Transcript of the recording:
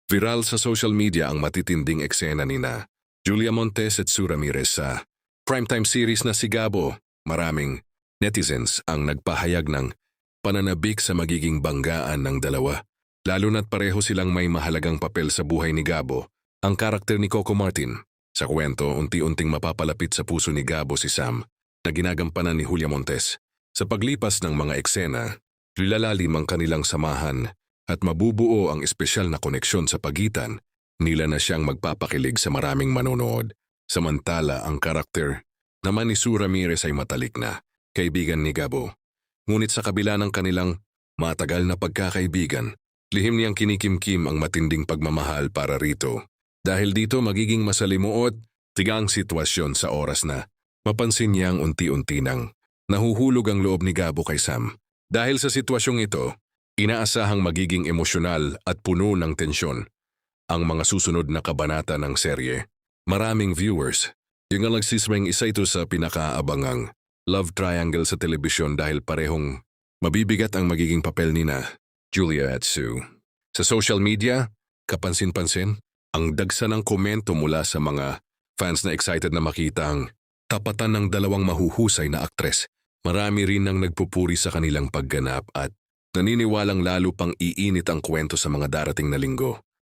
Viral sa social media ang matitinding eksena nina Julia Montes at Sue Ramirez sa primetime series na Si Gabo. Maraming netizens ang nagpahayag ng pananabik sa magiging banggaan ng dalawa. Lalo na't pareho silang may mahalagang papel sa buhay ni Gabo, ang karakter ni Coco Martin. Sa kwento, unti-unting mapapalapit sa puso ni Gabo si Sam, na ginagampanan ni Julia Montes. Sa paglipas ng mga eksena, lilalalim ang kanilang samahan at mabubuo ang espesyal na koneksyon sa pagitan nila na siyang magpapakilig sa maraming manonood. Samantala, ang karakter naman ni Sue Ramirez ay matalik na kaibigan ni Gabo. Ngunit sa kabila ng kanilang matagal na pagkakaibigan, lihim niyang kinikimkim ang matinding pagmamahal para rito. Dahil dito magiging masalimuot, tigang sitwasyon sa oras na mapansin niyang unti-unti nang nahuhulog ang loob ni Gabo kay Sam. Dahil sa sitwasyong ito, inaasahang magiging emosyonal at puno ng tensyon ang mga susunod na kabanata ng serye. Maraming viewers, yung nagsismeng isa ito sa pinakaabangang love triangle sa telebisyon dahil parehong mabibigat ang magiging papel nina Julia at Sue. Sa social media, kapansin-pansin, ang dagsa ng komento mula sa mga fans na excited na makita ang tapatan ng dalawang mahuhusay na aktres. Marami rin ang nagpupuri sa kanilang pagganap at naniniwalang lalo pang iinit ang kwento sa mga darating na linggo.